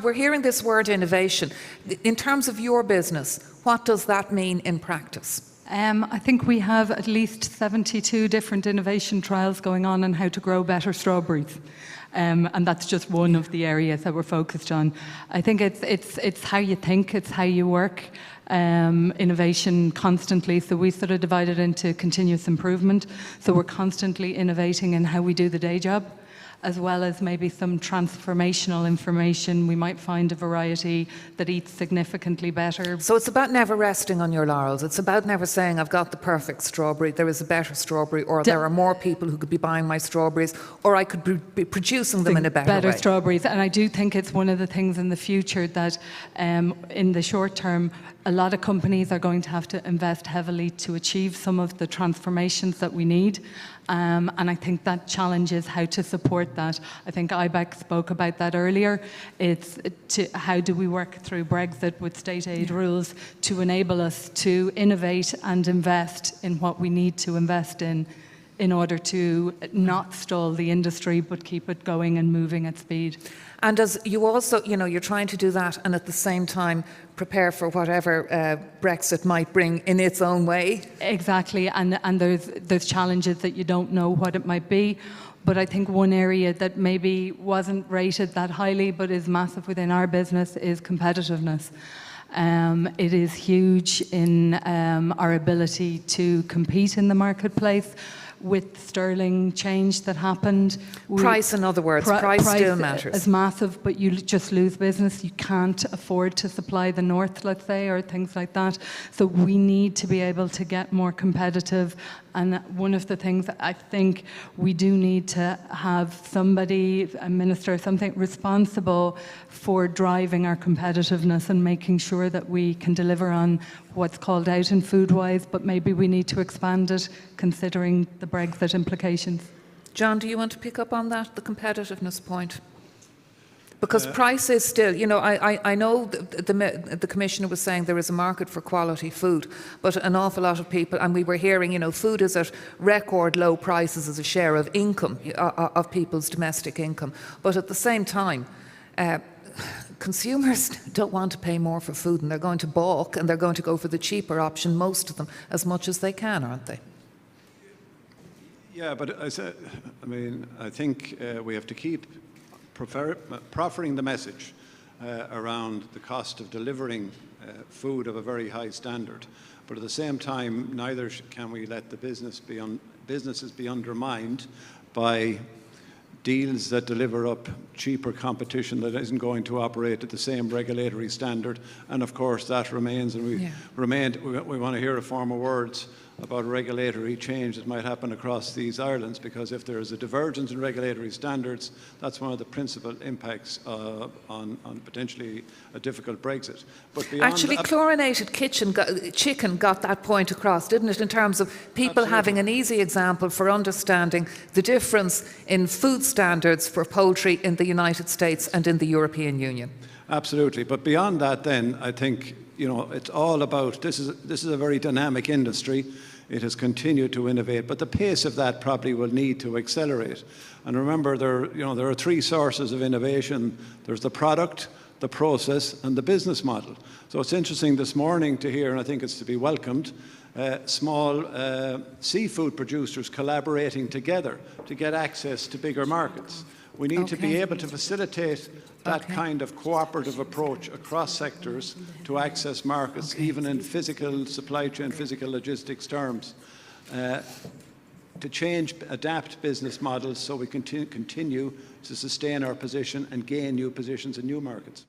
We're hearing this word innovation. In terms of your business, what does that mean in practice? I think we have at least 72 different innovation trials going on how to grow better strawberries. And that's just one of the areas that we're focused on. I think it's how you think, it's how you work. Innovation constantly, so we sort of divide it into continuous improvement. So we're constantly innovating in how we do the day job, as well as maybe some transformational information. We might find a variety that eats significantly better. So it's about never resting on your laurels. It's about never saying, I've got the perfect strawberry, there is a better strawberry, or there are more people who could be buying my strawberries, or I could be producing them in a better way. Strawberries. And I do think it's one of the things in the future that in the short term, a lot of companies are going to have to invest heavily to achieve some of the transformations that we need. And I think that challenge is how to support that. I think IBEC spoke about that earlier. It's how do we work through Brexit with state aid rules to enable us to innovate and invest in what we need to invest in order to not stall the industry but keep it going and moving at speed. And as you also, you're trying to do that and at the same time prepare for whatever Brexit might bring in its own way. Exactly, and there's challenges that you don't know what it might be. But I think one area that maybe wasn't rated that highly but is massive within our business is competitiveness. It is huge in our ability to compete in the marketplace. With sterling change that happened. Price, in other words, price still matters. Is massive, but you just lose business. You can't afford to supply the north, let's say, or things like that. So we need to be able to get more competitive. And one of the things that I think we do need to have somebody, a minister, something responsible for driving our competitiveness and making sure that we can deliver on what's called out in Foodwise, but maybe we need to expand it considering the Brexit implications. John, do you want to pick up on that, the competitiveness point? Because price is still, I know the Commissioner was saying there is a market for quality food, but an awful lot of people, and we were hearing, food is at record low prices as a share of income, of people's domestic income. But at the same time, consumers don't want to pay more for food, and they're going to balk and they're going to go for the cheaper option, most of them, as much as they can, aren't they? Yeah, but I think we have to keep proffering the message around the cost of delivering food of a very high standard. But at the same time, neither can we let the businesses be undermined by deals that deliver up cheaper competition that isn't going to operate at the same regulatory standard. And of course that remains, and we want to hear a form of words about regulatory change that might happen across these islands, because if there is a divergence in regulatory standards, that's one of the principal impacts on potentially a difficult Brexit. But actually, chlorinated chicken got that point across, didn't it, in terms of people having an easy example for understanding the difference in food standards for poultry in the United States and in the European Union. Absolutely, but beyond that then, I think it's all about, this is a very dynamic industry. It has continued to innovate, but the pace of that probably will need to accelerate. And remember, there are three sources of innovation. There's the product, the process, and the business model. So it's interesting this morning to hear, and I think it's to be welcomed, small seafood producers collaborating together to get access to bigger markets. We need to be able to facilitate that kind of cooperative approach across sectors to access markets, even in physical supply chain, physical logistics terms, to adapt business models so we continue to sustain our position and gain new positions in new markets.